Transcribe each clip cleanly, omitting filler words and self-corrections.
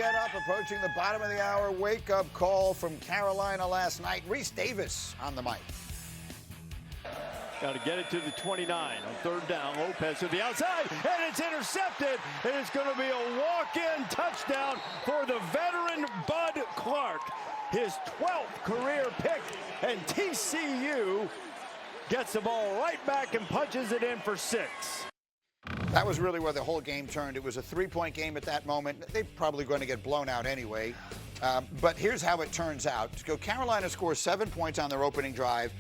get up, approaching the bottom of the hour. Wake-up call from Carolina last night. Reese Davis on the mic. Got to get it to the 29 on third down. Lopez to the outside, and it's intercepted. And it's going to be a walk-in touchdown for the veteran Bud Clark. His 12th career pick, and TCU gets the ball right back and punches it in for 6. That was really where the whole game turned. It was a 3-point game at that moment. They're probably going to get blown out anyway. But here's how it turns out. Carolina scores 7 points on their opening drive.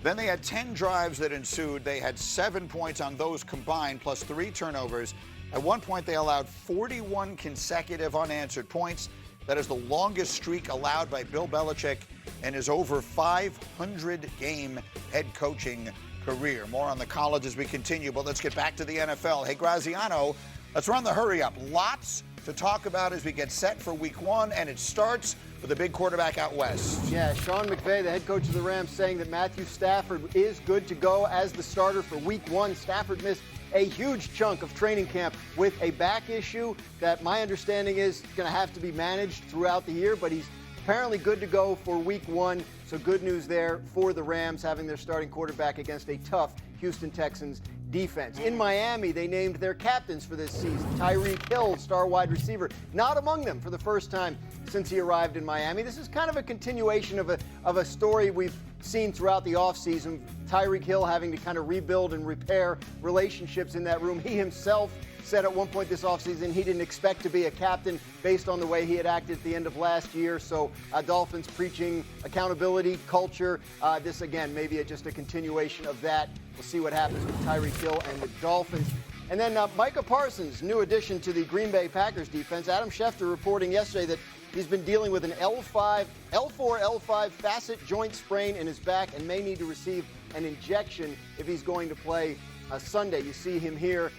Then they had 10 drives that ensued. They had 7 points on those combined, plus 3 turnovers. At one point, they allowed 41 consecutive unanswered points. That is the longest streak allowed by Bill Belichick in his over 500-game head coaching career. More on the college as we continue, but let's get back to the NFL. Hey, Graziano, let's run the hurry up. Lots to talk about as we get set for week 1, and it starts with a big quarterback out west. Yeah, Sean McVay, the head coach of the Rams, saying that Matthew Stafford is good to go as the starter for week 1. Stafford missed a huge chunk of training camp with a back issue that my understanding is going to have to be managed throughout the year, but he's apparently good to go for week 1. So good news there for the Rams, having their starting quarterback against a tough Houston Texans defense. In Miami, they named their captains for this season. Tyreek Hill, star wide receiver, not among them for the first time since he arrived in Miami. This is kind of a continuation of a story we've seen throughout the offseason. Tyreek Hill having to kind of rebuild and repair relationships in that room. He himself said at one point this offseason he didn't expect to be a captain based on the way he had acted at the end of last year. So Dolphins preaching accountability, culture. This, again, maybe just a continuation of that. We'll see what happens with Tyreek Hill and the Dolphins. And then Micah Parsons, new addition to the Green Bay Packers defense. Adam Schefter reporting yesterday that he's been dealing with an L4-L5 facet joint sprain in his back and may need to receive an injection if he's going to play Sunday. You see him here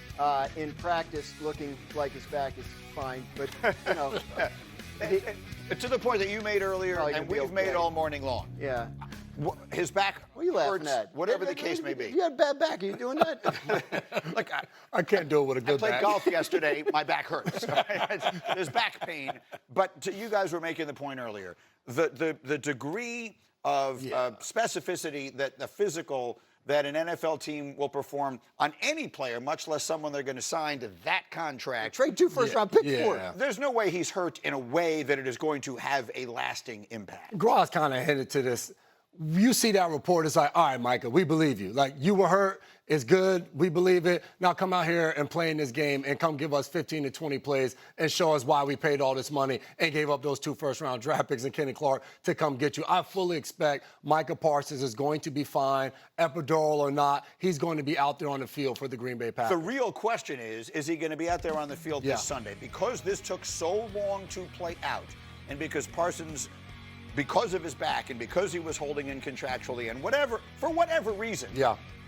in practice looking like his back is fine, but, you know. To the point that you made earlier, and we've made all morning long. Yeah. His back what are you laughing hurts, at? whatever the case may be. You got a bad back. Are you doing that? Look, I can't do it with a good back. I played golf yesterday. My back hurts. There's back pain. But you guys were making the point earlier. The degree of specificity that the physical that an NFL team will perform on any player, much less someone they're going to sign to that contract. Trade 2 first-round picks for it. There's no way he's hurt in a way that it is going to have a lasting impact. Graz kind of hinted to this. You see that report, it's like, all right, Micah, we believe you. Like, you were hurt, it's good, we believe it. Now come out here and play in this game and come give us 15 to 20 plays and show us why we paid all this money and gave up those 2 first-round draft picks and Kenny Clark to come get you. I fully expect Micah Parsons is going to be fine, epidural or not. He's going to be out there on the field for the Green Bay Packers. The real question is he going to be out there on the field this Sunday? Because this took so long to play out, and because Parsons, because of his back and because he was holding in contractually and for whatever reason.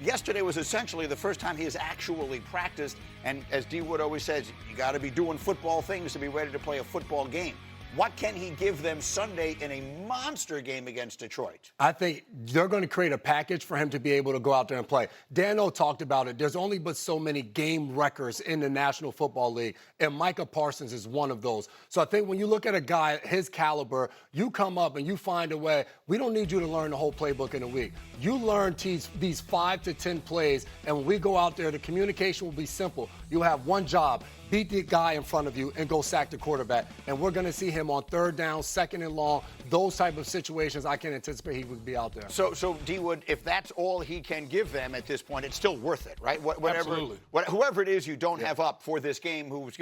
Yesterday was essentially the first time he has actually practiced. And as D. Wood always says, you got to be doing football things to be ready to play a football game. What can he give them Sunday in a monster game against Detroit? I think they're going to create a package for him to be able to go out there and play. Dano talked about it. There's only but so many game records in the National Football League, and Micah Parsons is one of those. So I think when you look at a guy his caliber, you come up and you find a way. We don't need you to learn the whole playbook in a week. You learn these 5 to 10 plays, and when we go out there, the communication will be simple. You'll have one job. Beat the guy in front of you and go sack the quarterback. And we're going to see him on third down, second and long, those type of situations. I can anticipate he would be out there. So D. Wood, if that's all he can give them at this point, it's still worth it, right? Absolutely. Whoever it is you don't have up for this game, who's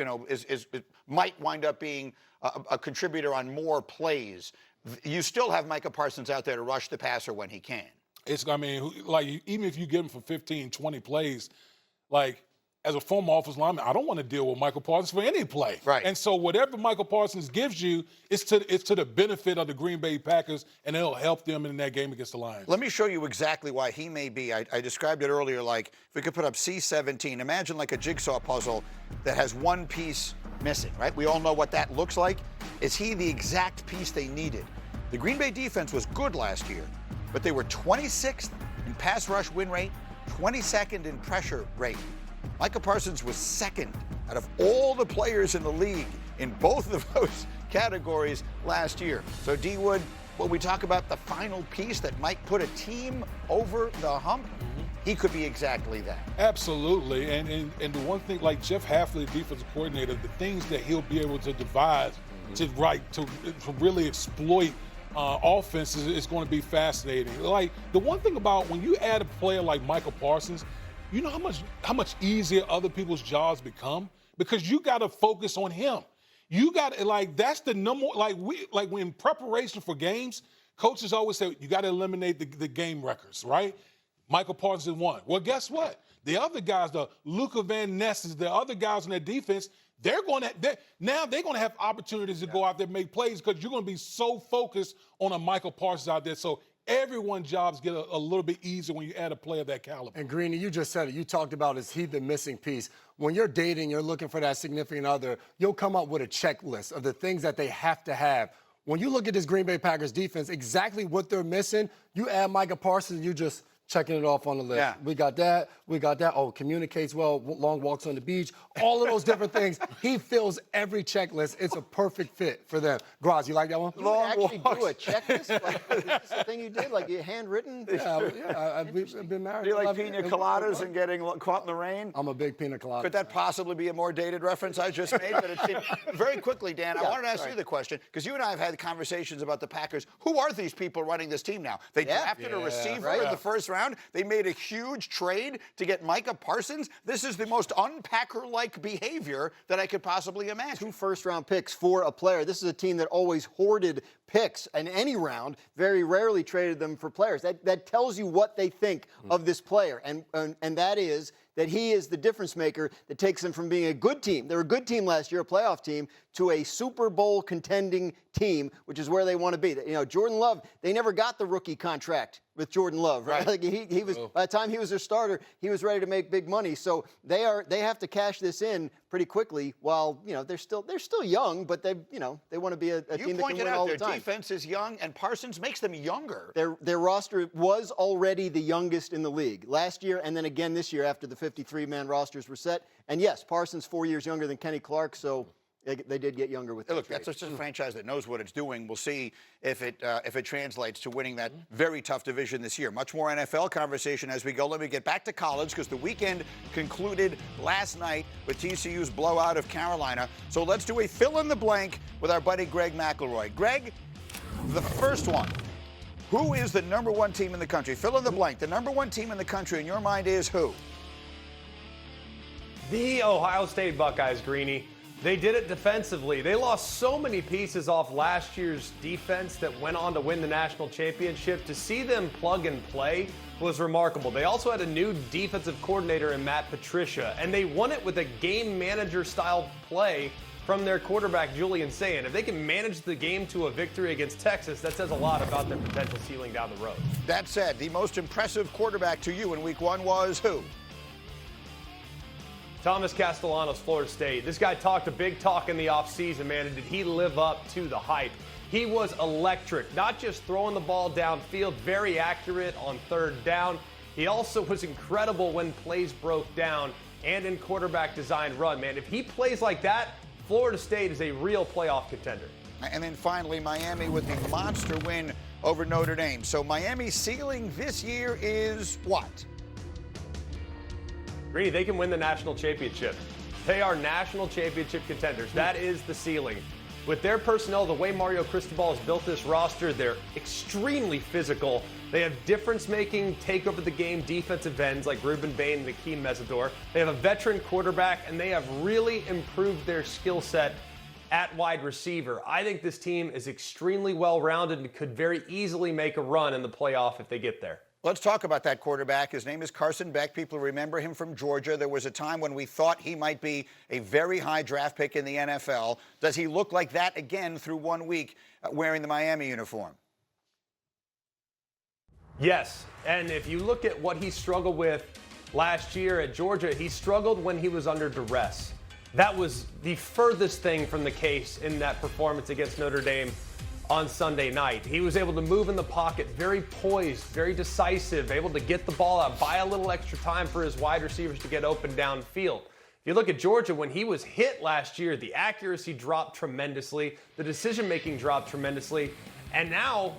might wind up being a contributor on more plays, you still have Micah Parsons out there to rush the passer when he can. Even if you give him for 15, 20 plays, as a former offensive lineman, I don't want to deal with Michael Parsons for any play. Right. And so whatever Michael Parsons gives you, it's to the benefit of the Green Bay Packers, and it'll help them in that game against the Lions. Let me show you exactly why he may be. I described it earlier, like if we could put up C17, imagine like a jigsaw puzzle that has one piece missing, right? We all know what that looks like. Is he the exact piece they needed? The Green Bay defense was good last year, but they were 26th in pass rush win rate, 22nd in pressure rate. Micah Parsons was second out of all the players in the league in both of those categories last year. So D Wood, when we talk about the final piece that might put a team over the hump, he could be exactly that. Absolutely. And the one thing, like Jeff Hafley, the defensive coordinator, the things that he'll be able to devise to really exploit offenses is going to be fascinating. Like, the one thing about when you add a player like Micah Parsons, you know how much easier other people's jobs become? Because you got to focus on him. You got to, like, that's the number, like when preparation for games, coaches always say, you got to eliminate the game records, right? Michael Parsons won. Well, guess what? The other guys, the Luka Van Nesses, the other guys on their defense, they're going to have opportunities to go out there and make plays because you're going to be so focused on a Michael Parsons out there. So everyone's jobs get a little bit easier when you add a player of that caliber. And Greeny, you just said it. You talked about, is he the missing piece? When you're dating, you're looking for that significant other, you'll come up with a checklist of the things that they have to have. When you look at this Green Bay Packers defense, exactly what they're missing, you add Micah Parsons, you just checking it off on the list. Yeah. We got that. Oh, communicates well, long walks on the beach, all of those different things. He fills every checklist. It's a perfect fit for them. Graz, you like that one? You would actually do a checklist? Like, is this the thing you did? Like, you handwritten? Yeah, we've been married. Do you like pina coladas and getting caught in the rain? I'm a big pina colada. Could that possibly be a more dated reference I just made? But it seemed very quickly, Dan, I wanted to ask you the question, because you and I have had conversations about the Packers. Who are these people running this team now? They drafted a receiver in the first round. They made a huge trade to get Micah Parsons. This is the most unpacker-like behavior that I could possibly imagine. 2 first-round picks for a player. This is a team that always hoarded picks in any round, very rarely traded them for players. That tells you what they think of this player, and that is that he is the difference maker that takes them from being a good team. They were a good team last year, a playoff team, to a Super Bowl contending team, which is where they want to be. You know, Jordan Love, they never got the rookie contract with Jordan Love, right? Like he was, by the time he was their starter, he was ready to make big money. So they have to cash this in pretty quickly. While they're still young, but they want to be a team that can win all the time. You pointed out their defense is young, and Parsons makes them younger. Their roster was already the youngest in the league last year, and then again this year after the 53-man rosters were set. And yes, Parsons 4 years younger than Kenny Clark, so they did get younger with that. Look, that's just a franchise that knows what it's doing. We'll see if it translates to winning that very tough division this year. Much more NFL conversation as we go. Let me get back to college, because the weekend concluded last night with TCU's blowout of Carolina. So let's do a fill-in-the-blank with our buddy Greg McElroy. Greg, the first one. Who is the number one team in the country? Fill in the blank. The number one team in the country in your mind is who? The Ohio State Buckeyes, Greeny. They did it defensively. They lost so many pieces off last year's defense that went on to win the national championship. To see them plug and play was remarkable. They also had a new defensive coordinator in Matt Patricia, and they won it with a game manager style play from their quarterback, Julian Sayin. If they can manage the game to a victory against Texas, that says a lot about their potential ceiling down the road. That said, the most impressive quarterback to you in week one was who? Thomas Castellanos, Florida State. This guy talked a big talk in the offseason, man, and did he live up to the hype? He was electric, not just throwing the ball downfield, very accurate on third down. He also was incredible when plays broke down and in quarterback design run, man. If he plays like that, Florida State is a real playoff contender. And then finally, Miami with the monster win over Notre Dame. So Miami's ceiling this year is what? Greeny, they can win the national championship. They are national championship contenders. That is the ceiling. With their personnel, the way Mario Cristobal has built this roster, they're extremely physical. They have difference-making, take-over-the-game defensive ends like Ruben Bain and Akeem Mesidor. They have a veteran quarterback, and they have really improved their skill set at wide receiver. I think this team is extremely well-rounded and could very easily make a run in the playoff if they get there. Let's talk about that quarterback. His name is Carson Beck. People remember him from Georgia. There was a time when we thought he might be a very high draft pick in the NFL. Does he look like that again through 1 week wearing the Miami uniform? Yes, and if you look at what he struggled with last year at Georgia, he struggled when he was under duress. That was the furthest thing from the case in that performance against Notre Dame on Sunday night. He was able to move in the pocket, very poised, very decisive, able to get the ball out, buy a little extra time for his wide receivers to get open downfield. If you look at Georgia, when he was hit last year, the accuracy dropped tremendously, the decision-making dropped tremendously, and now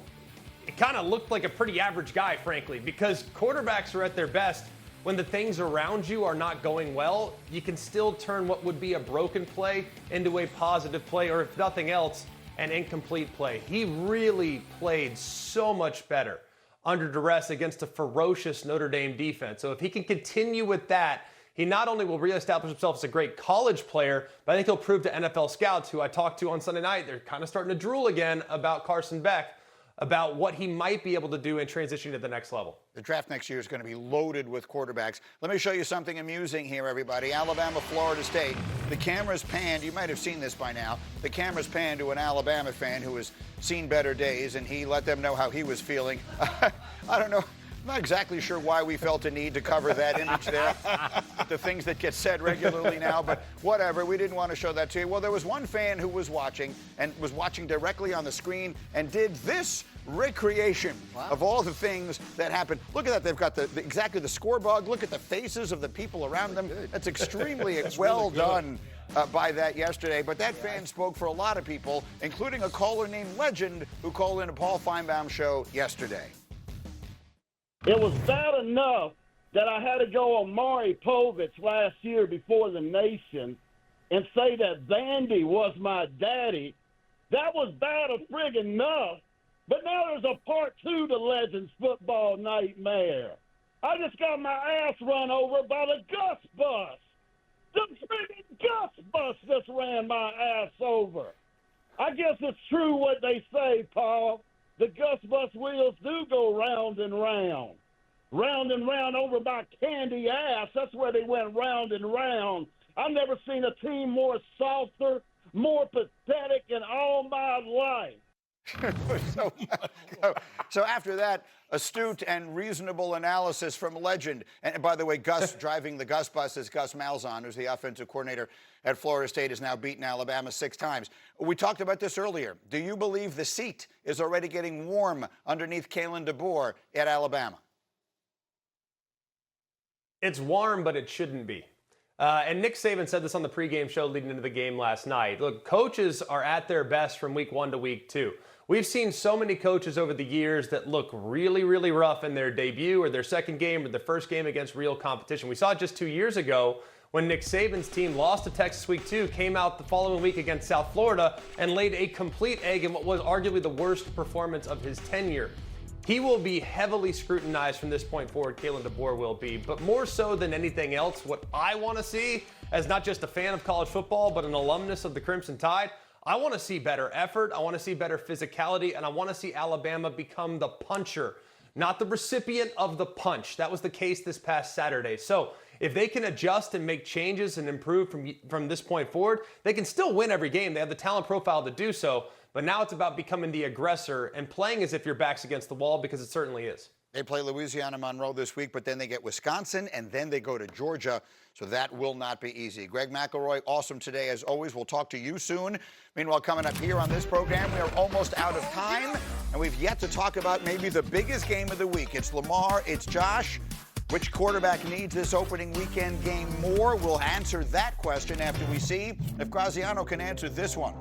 it kind of looked like a pretty average guy, frankly, because quarterbacks are at their best when the things around you are not going well. You can still turn what would be a broken play into a positive play, or if nothing else, an incomplete play. He really played so much better under duress against a ferocious Notre Dame defense. So if he can continue with that, he not only will reestablish himself as a great college player, but I think he'll prove to NFL scouts who I talked to on Sunday night, they're kind of starting to drool again about Carson Beck, about what he might be able to do in transitioning to the next level. The draft next year is going to be loaded with quarterbacks. Let me show you something amusing here, everybody. Alabama, Florida State. The camera's panned. You might have seen this by now. The camera's panned to an Alabama fan who has seen better days, and he let them know how he was feeling. I don't know. I'm not exactly sure why we felt a need to cover that image there. The things that get said regularly now, but whatever. We didn't want to show that to you. Well, there was one fan who was watching, and was watching directly on the screen, and did this recreation of all the things that happened. Look at that. They've got exactly the score bug. Look at the faces of the people around them. That's extremely well done by that yesterday. But that fan spoke for a lot of people, including a caller named Legend who called in a Paul Feinbaum show yesterday. It was bad enough that I had to go on Maury Povich last year before the nation and say that Vandy was my daddy. That was bad enough. But now there's a part 2 to Legends Football Nightmare. I just got my ass run over by the Gus Bus. The friggin' Gus Bus just ran my ass over. I guess it's true what they say, Paul. The Gus Bus wheels do go round and round. Round and round over by Candy Ass. That's where they went round and round. I've never seen a team more softer, more pathetic in all my life. So after that astute and reasonable analysis from Legend, and by the way, Gus driving the Gus Bus is Gus Malzahn, who's the offensive coordinator at Florida State, has now beaten Alabama 6 times. We talked about this earlier. Do you believe the seat is already getting warm underneath Kalen DeBoer at Alabama? It's warm, but it shouldn't be. And Nick Saban said this on the pregame show leading into the game last night. Look, coaches are at their best from week 1 to week 2. We've seen so many coaches over the years that look really, really rough in their debut or their second game or their first game against real competition. We saw it just 2 years ago when Nick Saban's team lost to Texas week 2, came out the following week against South Florida and laid a complete egg in what was arguably the worst performance of his tenure. He will be heavily scrutinized from this point forward, Kalen DeBoer will be, but more so than anything else, what I want to see as not just a fan of college football, but an alumnus of the Crimson Tide, I want to see better effort, I want to see better physicality, and I want to see Alabama become the puncher, not the recipient of the punch. That was the case this past Saturday. So if they can adjust and make changes and improve from this point forward, they can still win every game. They have the talent profile to do so. But now it's about becoming the aggressor and playing as if your back's against the wall, because it certainly is. They play Louisiana Monroe this week, but then they get Wisconsin, and then they go to Georgia. So that will not be easy. Greg McElroy, awesome today as always. We'll talk to you soon. Meanwhile, coming up here on this program, we are almost out of time, and we've yet to talk about maybe the biggest game of the week. It's Lamar, it's Josh. Which quarterback needs this opening weekend game more? We'll answer that question after we see if Graziano can answer this one.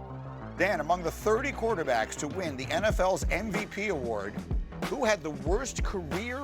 Dan, among the 30 quarterbacks to win the NFL's MVP award, who had the worst career